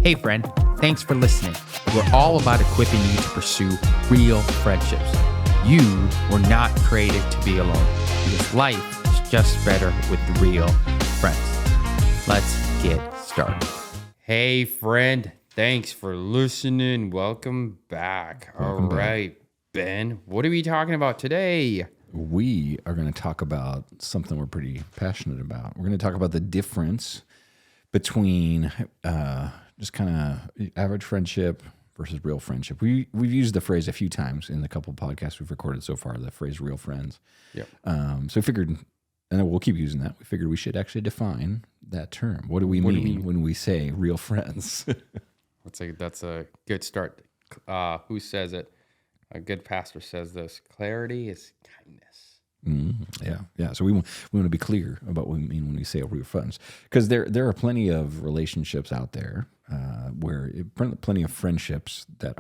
Hey friend, thanks for listening. We're all about equipping you to pursue real friendships. You were not created to be alone because life is just better with real friends. Let's get started. Hey friend, thanks for listening. Welcome back. All right, Ben, what are we talking about today? We are going to talk about something we're pretty passionate about. We're going to talk about the difference between just kind of average friendship versus real friendship. We've used the phrase a few times in the couple podcasts we've recorded so far, the phrase real friends. Yep. So we figured, and we'll keep using that, we figured we should actually define that term. What do we mean when we say real friends? That's a good start. Who says it? A good pastor says this: clarity is kindness. Yeah. So we want to be clear about what we mean when we say real friends, because there are plenty of relationships out there plenty of friendships that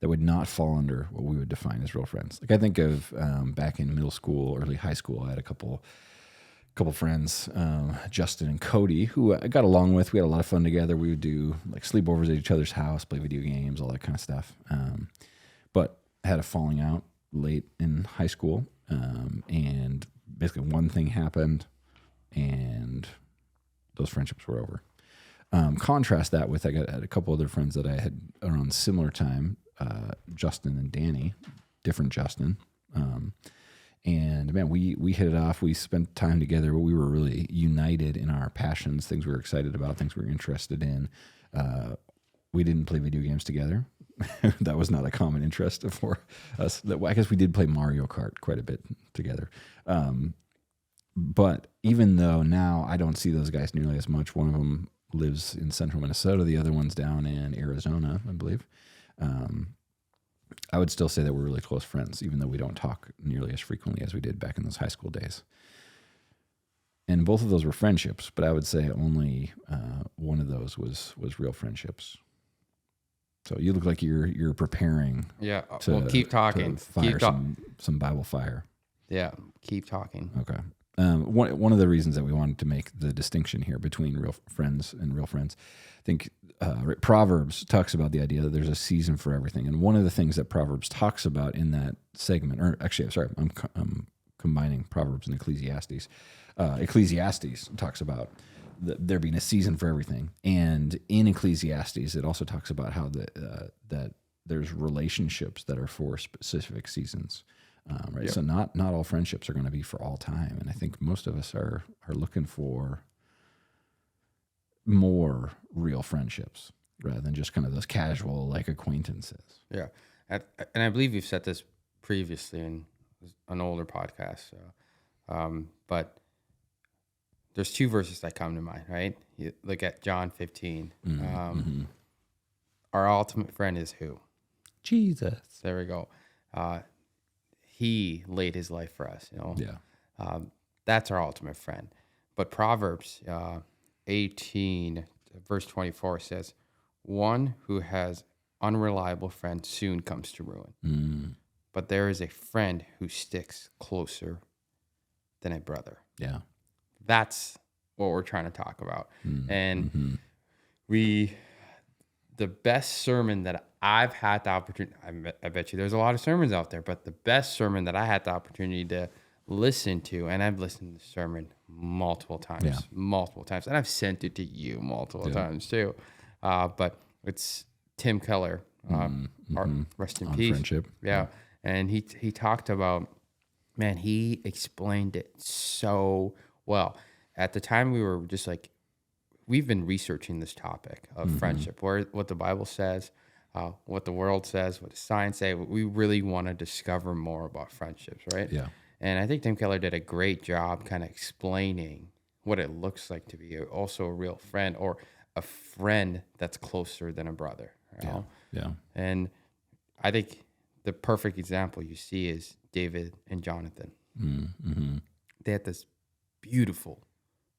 would not fall under what we would define as real friends. Like I think of back in middle school, early high school, I had a couple friends, Justin and Cody, who I got along with. We had a lot of fun together. We would do like sleepovers at each other's house, play video games, all that kind of stuff. But had a falling out late in high school, and basically one thing happened, and those friendships were over. Contrast that with I had a couple other friends that I had around similar time, Justin and Danny, different Justin, and man, we hit it off. We spent time together. We were really united in our passions, things we were excited about, things we were interested in. We didn't play video games together. That was not a common interest for us. I guess we did play Mario Kart quite a bit together. But even though now I don't see those guys nearly as much, one of them lives in central Minnesota, the other one's down in Arizona, I believe. I would still say that we're really close friends, even though we don't talk nearly as frequently as we did back in those high school days. And both of those were friendships, but I would say only one of those was real friendships. So you look like you're preparing. Yeah, well, keep talking. To fire some Bible fire. Yeah, keep talking. Okay. One of the reasons that we wanted to make the distinction here between real friends and real friends, I think Proverbs talks about the idea that there's a season for everything. And one of the things that Proverbs talks about in that segment, or actually, I'm sorry, I'm combining Proverbs and Ecclesiastes. Ecclesiastes talks about there being a season for everything, and in Ecclesiastes it also talks about how that there's relationships that are for specific seasons, right? Yep. So not all friendships are going to be for all time, and I think most of us are looking for more real friendships rather than just kind of those casual like acquaintances. Yeah, and I believe you've said this previously in an older podcast, but there's two verses that come to mind, right? You look at John 15. Our ultimate friend is who? Jesus. There we go. He laid his life for us, you know? Yeah. That's our ultimate friend. But Proverbs 18, verse 24 says, one who has unreliable friend soon comes to ruin. But there is a friend who sticks closer than a brother. Yeah. That's what we're trying to talk about. And the best sermon that I've had the opportunity, I bet you there's a lot of sermons out there, but the best sermon that I had the opportunity to listen to, and I've listened to the sermon multiple times, and I've sent it to you multiple times too. But it's Tim Keller, rest in On peace. Friendship. Yeah. And he talked about, man, he explained it so well. At the time, we were just like, we've been researching this topic of friendship, what the Bible says, what the world says, what the science say. We really want to discover more about friendships, right? Yeah. And I think Tim Keller did a great job kind of explaining what it looks like to be also a real friend, or a friend that's closer than a brother. You know? Yeah. And I think the perfect example you see is David and Jonathan. They had this beautiful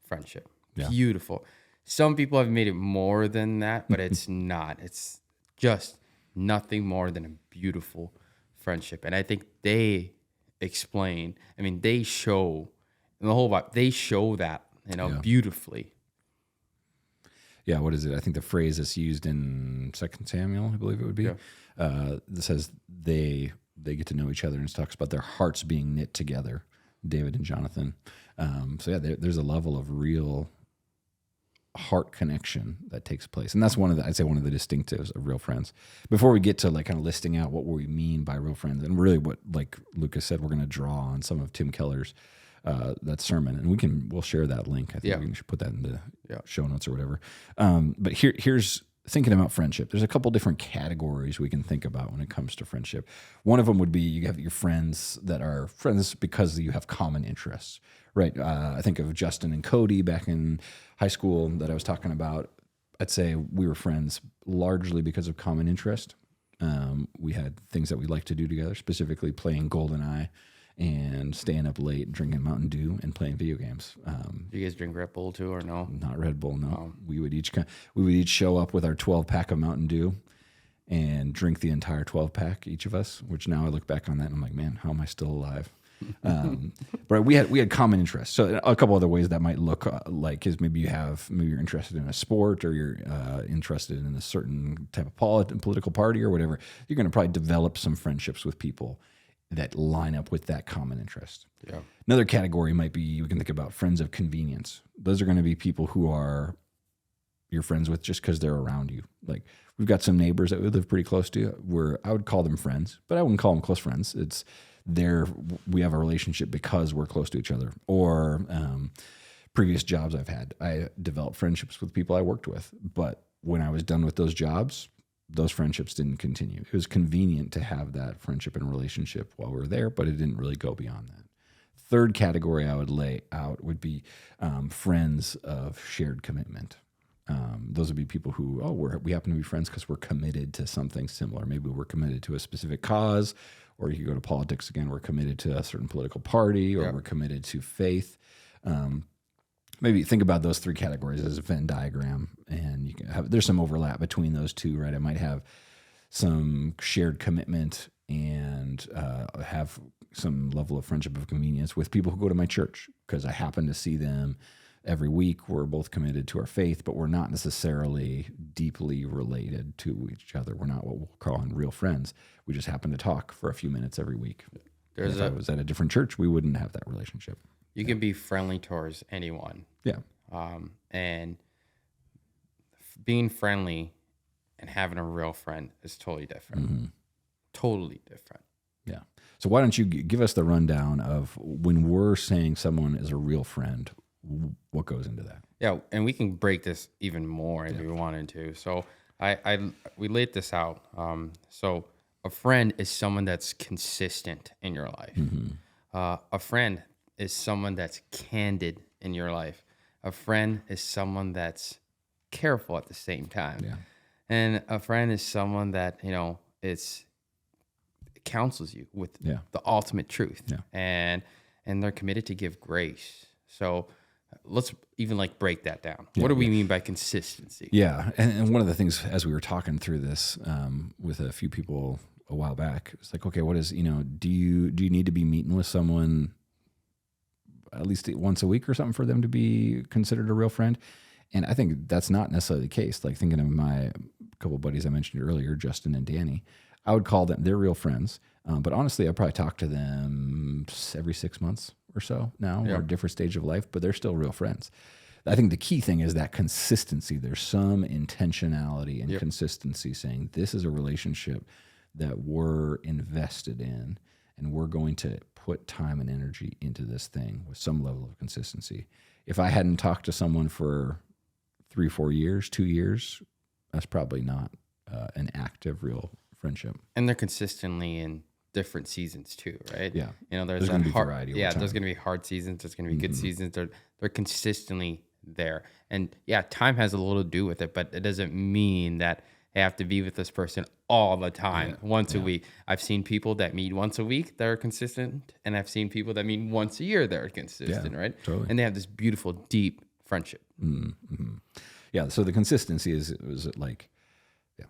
friendship. Yeah. Beautiful. Some people have made it more than that, but it's not. It's just nothing more than a beautiful friendship. And I think they explain, they show in the whole Bible, they show that, beautifully. Yeah, what is it? I think the phrase that's used in Second Samuel, I believe it would be, that says they get to know each other, and it talks about their hearts being knit together, David and Jonathan. So yeah, there's a level of real heart connection that takes place, and that's I'd say one of the distinctives of real friends. Before we get to like kind of listing out what we mean by real friends, and really what, like Lucas said, we're going to draw on some of Tim Keller's that sermon, and we'll share that link. I think we should put that in the show notes or whatever. But here's thinking about friendship. There's a couple different categories we can think about when it comes to friendship. One of them would be you have your friends that are friends because you have common interests, right? I think of Justin and Cody back in high school that I was talking about. I'd say we were friends largely because of common interest. We had things that we liked to do together, specifically playing GoldenEye and staying up late and drinking Mountain Dew and playing video games. Do you guys drink Red Bull too, or no? Not Red Bull, no. We would each show up with our 12-pack of Mountain Dew and drink the entire 12-pack, each of us. Which now I look back on that and I'm like, man, how am I still alive? But we had common interests. So a couple other ways that might look like is maybe you're interested in a sport, or you're interested in a certain type of political party or whatever. You're going to probably develop some friendships with people that line up with that common interest. Yeah. Another category might be, we can think about friends of convenience. Those are going to be people who are you're friends with just because they're around you. Like, we've got some neighbors that we live pretty close to where I would call them friends, but I wouldn't call them close friends. We have a relationship because we're close to each other. Or previous jobs I've had, I developed friendships with people I worked with. But when I was done with those jobs, those friendships didn't continue. It was convenient to have that friendship and relationship while we were there, but it didn't really go beyond that. Third category I would lay out would be friends of shared commitment. Those would be people who, we happen to be friends because we're committed to something similar. Maybe we're committed to a specific cause, or you could go to politics again. We're committed to a certain political party, or we're committed to faith. Maybe think about those three categories as a Venn diagram, and there's some overlap between those two, right? I might have some shared commitment and have some level of friendship of convenience with people who go to my church because I happen to see them every week. We're both committed to our faith, but we're not necessarily deeply related to each other. We're not what we'll call real friends. We just happen to talk for a few minutes every week. If I was at a different church, we wouldn't have that relationship. You can be friendly towards anyone. Yeah. And being friendly and having a real friend is totally different. Mm-hmm. Totally different. Yeah. So why don't you give us the rundown of when we're saying someone is a real friend, what goes into that? Yeah, and we can break this even more if we wanted to. So we laid this out. So a friend is someone that's consistent in your life. Mm-hmm. A friend is someone that's candid in your life. A friend is someone that's careful at the same time. Yeah. And a friend is someone that, counsels you with the ultimate truth. Yeah. And they're committed to give grace. So let's even break that down. What do we mean by consistency? Yeah. And one of the things as we were talking through this with a few people a while back, it's like, okay, what is, do you need to be meeting with someone at least once a week or something for them to be considered a real friend? And I think that's not necessarily the case. Like, thinking of my couple of buddies I mentioned earlier, Justin and Danny, I would call them, they're real friends. But honestly, I probably talk to them every 6 months or so now, or a different stage of life, but they're still real friends. I think the key thing is that consistency. There's some intentionality and consistency, saying this is a relationship that we're invested in, and we're going to put time and energy into this thing with some level of consistency. If I hadn't talked to someone for 3-4 years, 2 years, that's probably not an active, real friendship. And they're consistently in different seasons too, right? Yeah. There's going to be variety. Yeah, there's going to be hard seasons. There's going to be good seasons. They're consistently there. And time has a little to do with it, but it doesn't mean that I have to be with this person all the time, once a week. I've seen people that meet once a week that are consistent, and I've seen people that meet once a year that are consistent, right? Totally. And they have this beautiful, deep friendship. Mm-hmm. Yeah, so the consistency is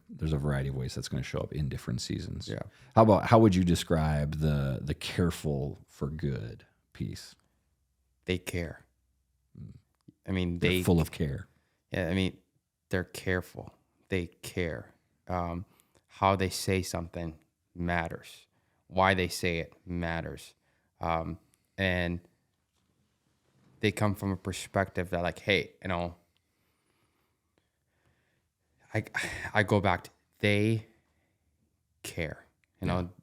there's a variety of ways that's going to show up in different seasons. Yeah. How would you describe the careful for good piece? They care. They're full of care. Yeah, they're careful. They care. How they say something matters. Why they say it matters. And they come from a perspective that, like, hey, I go back to, they care.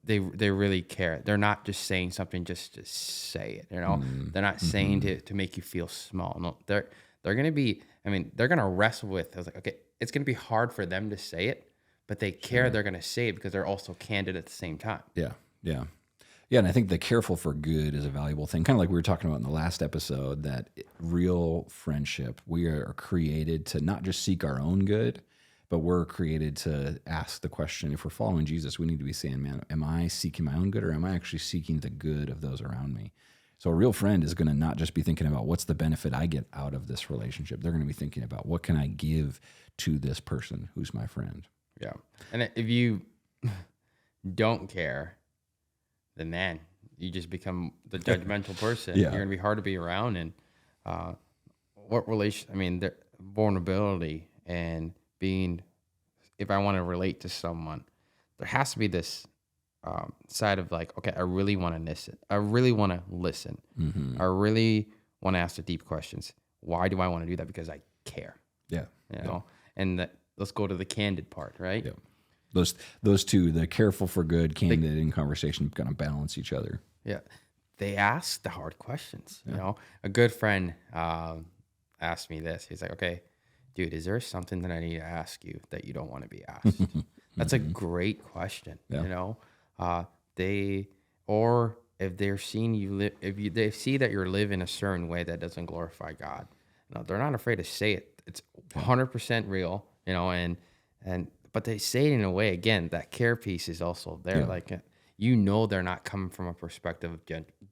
They really care. They're not just saying something just to say it. They're not saying to make you feel small. No, they're gonna be. I mean, they're gonna wrestle with. I was like, okay, it's gonna be hard for them to say it, but they care. Sure. They're gonna say it because they're also candid at the same time. Yeah. And I think the careful for good is a valuable thing. Kind of like we were talking about in the last episode, that real friendship, we are created to not just seek our own good, but we're created to ask the question, if we're following Jesus, we need to be saying, man, am I seeking my own good, or am I actually seeking the good of those around me? So a real friend is going to not just be thinking about what's the benefit I get out of this relationship. They're going to be thinking about, what can I give to this person who's my friend? Yeah. And if you don't care, then, man, you just become the judgmental person. Yeah. You're going to be hard to be around. And the vulnerability and being, if I want to relate to someone, there has to be this side of like, okay, I really want to listen. I really want to listen. I really want to ask the deep questions. Why do I want to do that? Because I care. Yeah. And let's go to the candid part, right? Yeah. Those two, the careful for good, candid, and conversation, kind of balance each other. Yeah. They ask the hard questions. Yeah. A good friend asked me this. He's like, okay, dude, is there something that I need to ask you that you don't want to be asked? That's a great question. Yeah. Or if they're seeing you live, they see that you're living a certain way that doesn't glorify God, they're not afraid to say it. It's 100% real, but they say it in a way, again, that care piece is also there. Yeah. Like, they're not coming from a perspective of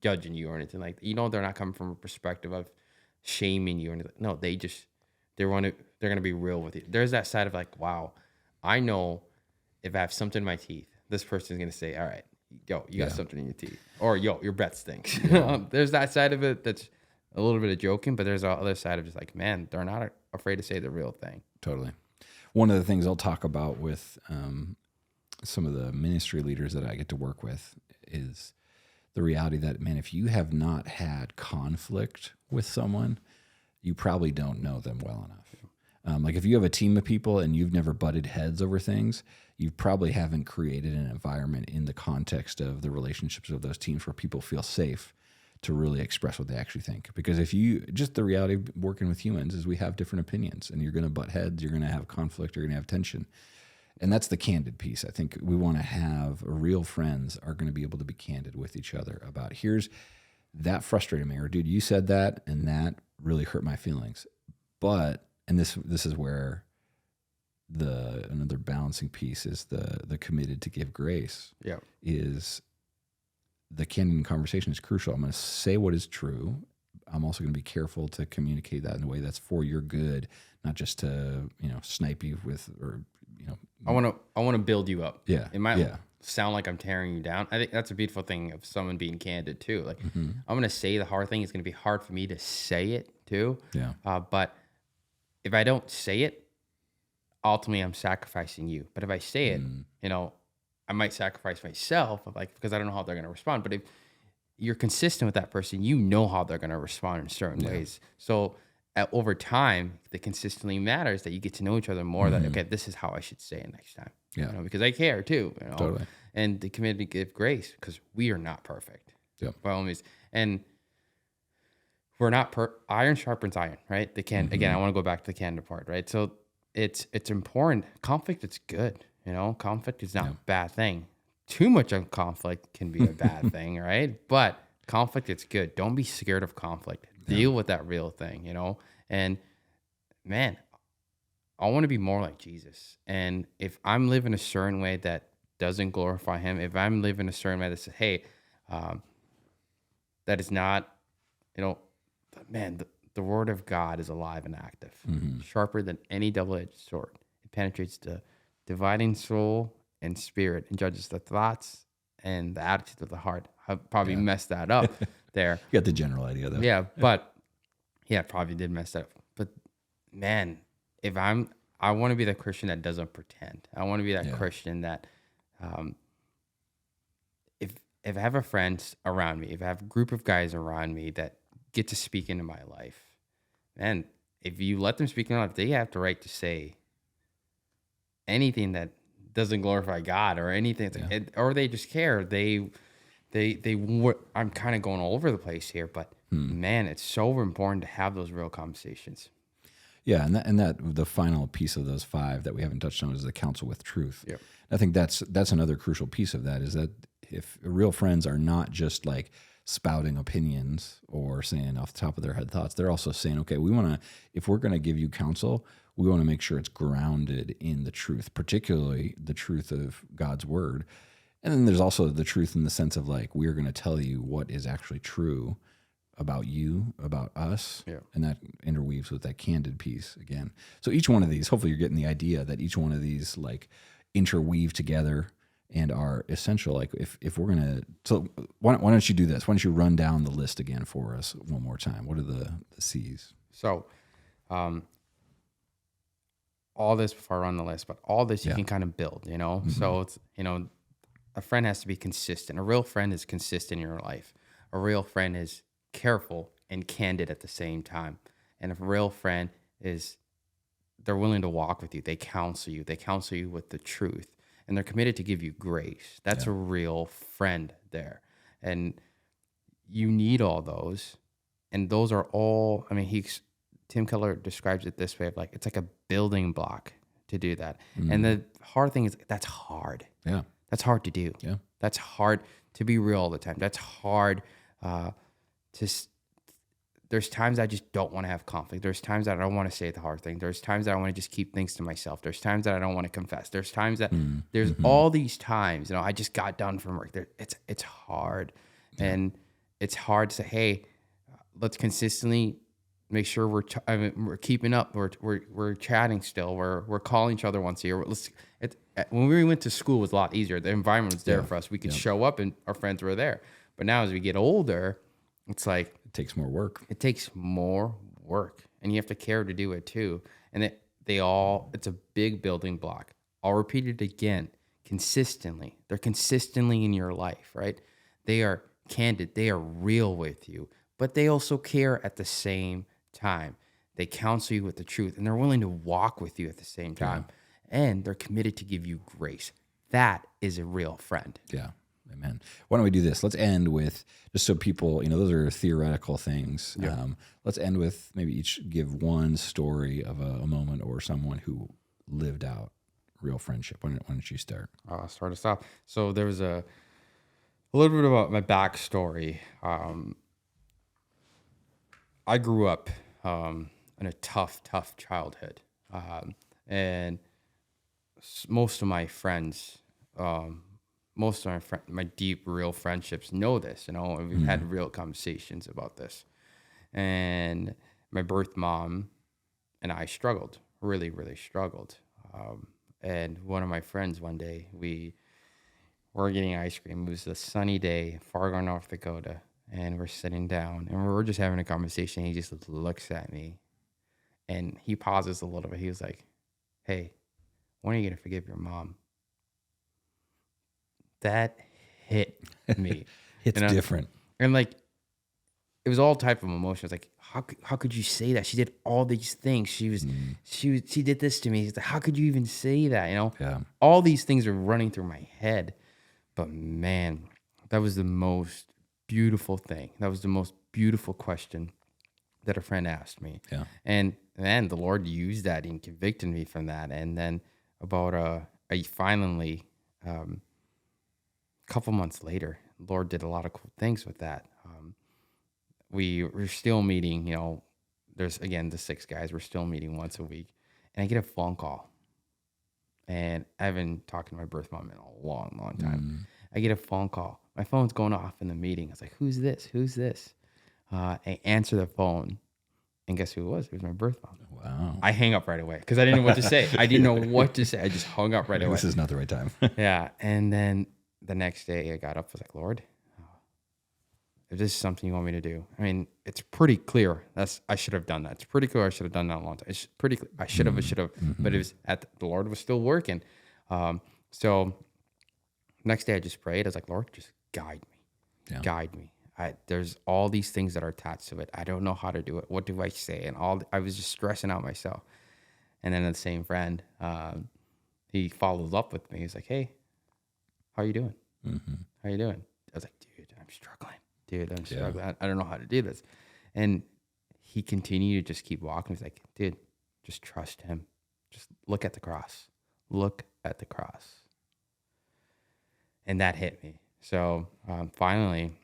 judging you or anything like that. They're not coming from a perspective of shaming you or anything. No, they're going to be real with you. There's that side of like, wow, I know if I have something in my teeth, this person's going to say, all right, yo, you got something in your teeth. Or, yo, your breath stinks. Yeah. There's that side of it that's a little bit of joking, but there's the other side of just like, man, they're not afraid to say the real thing. Totally. One of the things I'll talk about with some of the ministry leaders that I get to work with is the reality that, man, if you have not had conflict with someone, you probably don't know them well enough. Like if you have a team of people and you've never butted heads over things, you probably haven't created an environment in the context of the relationships of those teams where people feel safe to really express what they actually think. Because the reality of working with humans is we have different opinions, and you're going to butt heads, you're going to have conflict, you're going to have tension. And that's the candid piece. I think we want to have real friends are going to be able to be candid with each other about, here's that frustrated me, or dude, you said that and that really hurt my feelings. But, and this is where another balancing piece is the committed to give grace. Yeah. Is the candid conversation is crucial. I'm going to say what is true. I'm also going to be careful to communicate that in a way that's for your good, not just to, snipe you with, or, I want to build you up. Yeah. It might sound like I'm tearing you down. I think that's a beautiful thing of someone being candid too. Like I'm going to say the hard thing. It's going to be hard for me to say it too. Yeah. But if I don't say it, ultimately I'm sacrificing you. But if I say it, I might sacrifice myself, because I don't know how they're going to respond. But if you're consistent with that person, how they're going to respond in certain ways. So over time, the consistently matters that you get to know each other more. That, okay, this is how I should say it next time. Yeah. Because I care too. Totally. And the committed to give grace, because we are not perfect. Yeah. By all means. And we're not iron sharpens iron, right? Again, I want to go back to the candid part, right? So it's important. Conflict is good. Conflict is not a bad thing. Too much of conflict can be a bad thing, right? But conflict is good. Don't be scared of conflict. Deal with that real thing, And man, I want to be more like Jesus. And if I'm living a certain way that doesn't glorify him, if I'm living a certain way that says, hey, that is not, man, the word of God is alive and active, sharper than any double-edged sword. It penetrates the dividing soul and spirit and judges the thoughts and the attitude of the heart. I probably messed that up there. You got the general idea though. Yeah, but probably did mess that up. But man, if I I want to be the Christian that doesn't pretend. I want to be that Christian that, if I have a friend around me, if I have a group of guys around me that get to speak into my life, and if you let them speak in life, they have the right to say anything that doesn't glorify God or anything, or they just care. I'm kind of going all over the place here, but man, it's so important to have those real conversations. Yeah, and that the final piece of those 5 that we haven't touched on is the counsel with truth. Yep. I think that's another crucial piece of that, is that if real friends are not just like spouting opinions or saying off the top of their head thoughts, they're also saying, okay, if we're going to give you counsel, we want to make sure it's grounded in the truth, particularly the truth of God's word. And then there's also the truth in the sense of like, we're going to tell you what is actually true about you, about us. Yeah. And that interweaves with that candid piece again. So each one of these, hopefully you're getting the idea that each one of these like interweave together and are essential. Like if we're going to, so why don't you do this? Why don't you run down the list again for us one more time? What are the C's? So, all this before I run the list, but all this you can kind of build, So it's, a friend has to be consistent. A real friend is consistent in your life. A real friend is careful and candid at the same time. And a real friend they're willing to walk with you. They counsel you. They counsel you with the truth. And they're committed to give you grace. That's a real friend there. And you need all those. And those are all, Tim Keller describes it this way of like, it's like a building block to do that. And the hard thing is that's hard. Yeah. That's hard to do. Yeah. That's hard to be real all the time. That's hard there's times I just don't want to have conflict. There's times that I don't want to say the hard thing. There's times that I want to just keep things to myself. There's times that I don't want to confess. There's times that there's all these times, I just got done from work. It's hard. Yeah. And it's hard to say, hey, let's consistently make sure we're keeping up. We're chatting still. We're calling each other once a year. When we went to school, it was a lot easier. The environment was there for us. We could show up and our friends were there. But now as we get older, it's like it takes more work. It takes more work, and you have to care to do it too. And it's a big building block. I'll repeat it again, consistently. They're consistently in your life, right? They are candid. They are real with you, but they also care at the same time. They counsel you with the truth, and they're willing to walk with you at the same time. Yeah. And they're committed to give you grace. That is a real friend. Yeah. Amen. Why don't we do this? Let's end with, just so people, those are theoretical things. Yeah. Let's end with maybe each give one story of a moment or someone who lived out real friendship. Why don't you start? I'll start us off. So there was a little bit about my backstory. I grew up in a tough childhood. And most of my friends, my deep, real friendships know this, we've had real conversations about this. And my birth mom and I struggled, really, really struggled. And one of my friends one day, we were getting ice cream. It was a sunny day in Fargo, North Dakota. And we're sitting down and we're just having a conversation. He just looks at me and he pauses a little bit. He was like, hey, when are you going to forgive your mom? That hit me. It's different. And like, it was all type of emotions. Like, how could you say that? She did all these things. She did this to me. He's like, how could you even say that? Yeah. All these things are running through my head. But man, that was the most beautiful thing. That was the most beautiful question that a friend asked me. Yeah. And then the Lord used that and convicted me from that. And then I finally, couple months later, the Lord did a lot of cool things with that. We're still meeting, there's again the 6 guys, we're still meeting once a week. And I get a phone call. And I've been talking to my birth mom in a long, long time. I get a phone call. My phone's going off in the meeting. I was like, who's this? I answer the phone. And guess who it was? It was my birth mom. Wow. I hang up right away because I didn't know what to say. I just hung up right away. This is not the right time. Yeah. And then the next day I got up, I was like, Lord, if this is something you want me to do. I mean, it's pretty clear. I should have done that. It's pretty clear I should have done that a long time. It's pretty clear. I should have, but it was the Lord was still working. So next day I just prayed. I was like, Lord, just guide me. Guide me. There's all these things that are attached to it. I don't know how to do it. What do I say? And I was just stressing out myself. And then the same friend, he follows up with me. He's like, hey, how are you doing? How are you doing? I was like, dude, I'm struggling. I don't know how to do this. And he continued to just keep walking. He's like, dude, just trust him. Just look at the cross. Look at the cross. And that hit me. So finally,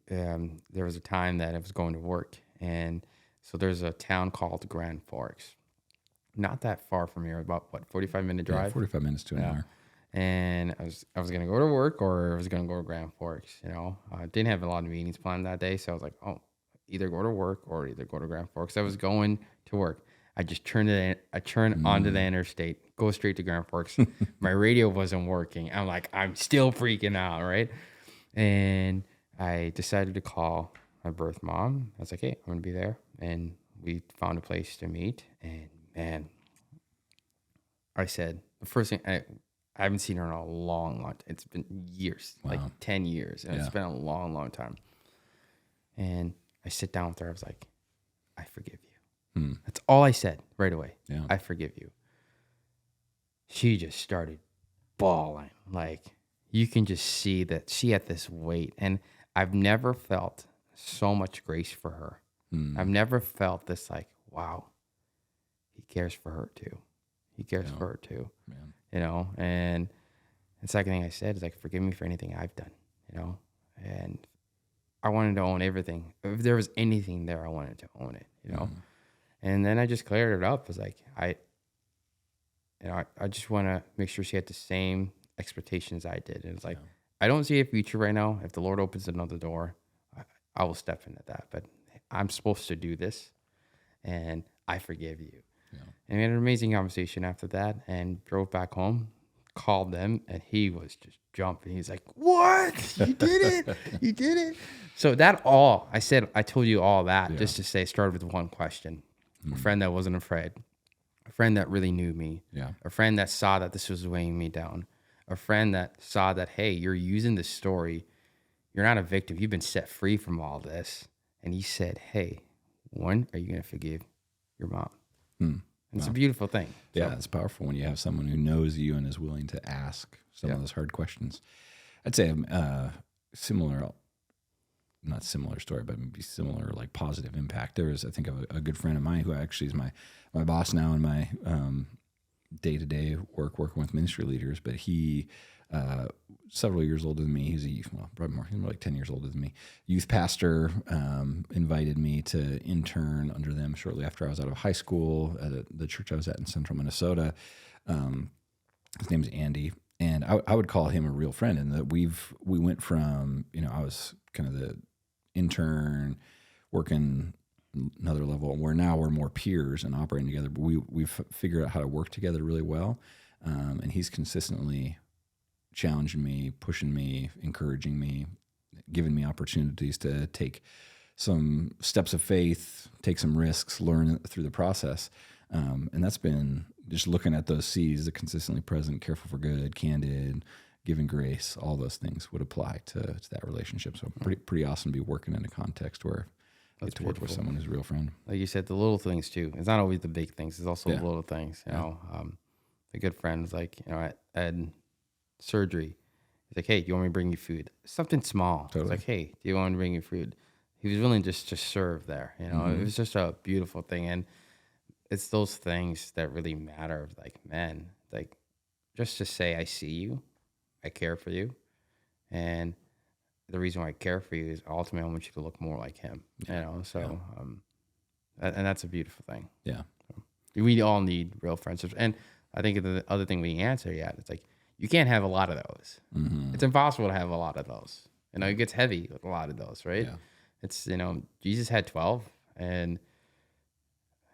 there was a time that I was going to work. And so there's a town called Grand Forks. Not that far from here, about 45-minute drive? Yeah, 45 minutes to an hour. And I was gonna go to work, or I was gonna go to Grand Forks. I didn't have a lot of meetings planned that day, so I was like, oh, either go to work or either go to Grand Forks. I was going to work. I just turned onto the interstate, go straight to Grand Forks. My radio wasn't working. I'm like, I'm still freaking out, right? And I decided to call my birth mom. I was like, hey, I'm gonna be there, and we found a place to meet. And man, I said the first thing. I haven't seen her in a long time. It's been years, like 10 years. And it's been a long, long time. And I sit down with her. I was like, I forgive you. That's all I said right away. Yeah. I forgive you. She just started bawling. Like, you can just see that she had this weight. And I've never felt so much grace for her. I've never felt this like, wow, he cares for her too. He cares for her too. Man. And the second thing I said is like, forgive me for anything I've done, and I wanted to own everything. If there was anything there, I wanted to own it, and then I just cleared it up. I was like, I just want to make sure she had the same expectations I did. And it's like, I don't see a future right now. If the Lord opens another door, I will step into that, but I'm supposed to do this, and I forgive you. Yeah. And we had an amazing conversation after that, and drove back home, called them, and he was just jumping. He's like, what? You did it. You did it. So I told you all that just to say, started with one question. A friend that wasn't afraid, a friend that really knew me, a friend that saw that this was weighing me down, a friend that saw that, hey, you're using this story. You're not a victim. You've been set free from all this. And he said, hey, when are you going to forgive your mom? It's a beautiful thing. Yeah, it's powerful when you have someone who knows you and is willing to ask some of those hard questions. I'd say similar, not similar story, but maybe similar, like positive impact. There is, I think, a good friend of mine who actually is my boss now in my day-to-day working with ministry leaders, but he several years older than me. He's probably more like 10 years older than me. Youth pastor invited me to intern under them shortly after I was out of high school at the church I was at in central Minnesota. His name's Andy, and I would call him a real friend. And that we went from, I was kind of the intern working another level, where now we're more peers and operating together. But we've figured out how to work together really well. And he's consistently challenging me, pushing me, encouraging me, giving me opportunities to take some steps of faith, take some risks, learn through the process. And that's been just looking at those C's, the consistently present, careful for good, candid, giving grace, all those things would apply to that relationship. So pretty awesome to be working in a context where I get to work with someone who's a real friend. Like you said, the little things too. It's not always the big things. It's also the little things, a good friend was like, at surgery, he's like, hey, do you want me to bring you food? Something small. Totally. It's like, hey, do you want me to bring you food? He was willing just to serve there. It was just a beautiful thing. And it's those things that really matter. Like, man, like just to say, I see you, I care for you. And the reason why I care for you is ultimately I want you to look more like him, So, and that's a beautiful thing. Yeah. So, we all need real friendships. And I think the other thing we answer, it's like, you can't have a lot of those. It's impossible to have a lot of those. It gets heavy with a lot of those, right? Yeah. It's, Jesus had 12, and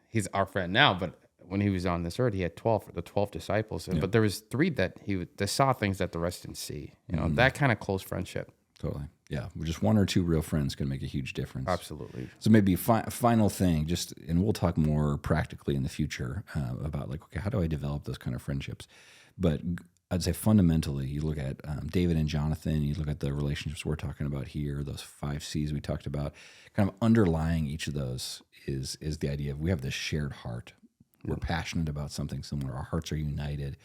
he's our friend now, but when he was on this earth, he had 12, the 12 disciples. But there was 3 that saw things that the rest didn't see. That kind of close friendship. Totally. Yeah, just one or two real friends can make a huge difference. Absolutely. So maybe final thing, and we'll talk more practically in the future about like, okay, how do I develop those kind of friendships? But I'd say fundamentally, you look at David and Jonathan, you look at the relationships we're talking about here, those 5 C's we talked about, kind of underlying each of those is the idea of we have this shared heart. We're passionate about something similar. Our hearts are united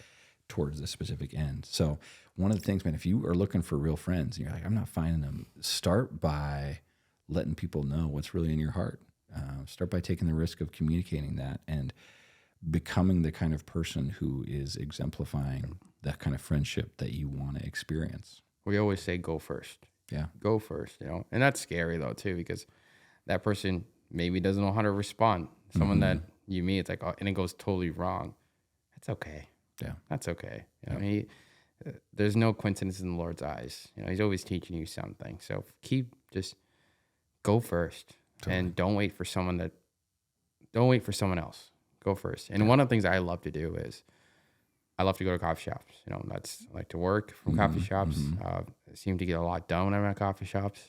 towards this specific end. So one of the things, man, if you are looking for real friends and you're like, I'm not finding them, start by letting people know what's really in your heart. Start by taking the risk of communicating that and becoming the kind of person who is exemplifying that kind of friendship that you want to experience. We always say go first. Yeah. Go first, And that's scary though too, because that person maybe doesn't know how to respond. Someone that you meet, it's like, and it goes totally wrong. That's okay. Yeah. That's okay. There's no coincidence in the Lord's eyes. He's always teaching you something. So just go first. Totally. And don't wait for someone else. Go first. And one of the things I love to do is I love to go to coffee shops. I like to work from coffee shops. I seem to get a lot done when I'm at coffee shops.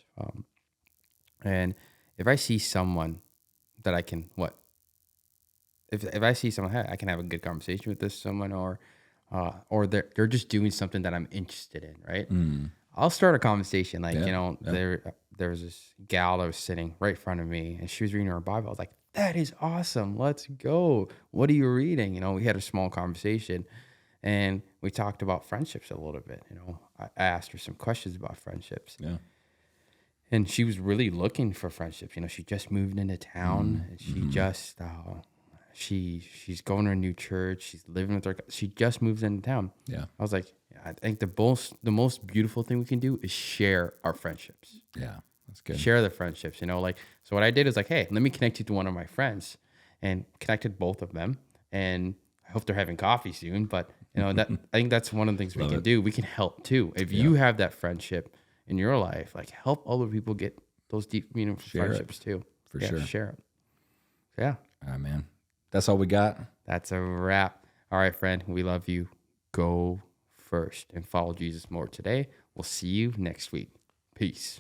And if I see someone that I can, if I see someone, hey, I can have a good conversation with this someone, or they're just doing something that I'm interested in, right? I'll start a conversation. There was this gal that was sitting right in front of me, and she was reading her Bible. I was like, that is awesome. Let's go. What are you reading? We had a small conversation, and we talked about friendships a little bit. I asked her some questions about friendships. Yeah. And she was really looking for friendships. She just moved into town, and she just she's going to a new church. She's living with her. She just moved into town. Yeah. I was like, I think the most beautiful thing we can do is share our friendships. Yeah, that's good. Share the friendships. So what I did is like, hey, let me connect you to one of my friends, and connected both of them. And I hope they're having coffee soon. But that I think that's one of the things we can do. We can help too. If you have that friendship in your life, like help other people get those deep, meaningful friendships too. For sure. Share it. Yeah. All right, man. That's all we got. That's a wrap. All right, friend. We love you. Go first and follow Jesus more today. We'll see you next week. Peace.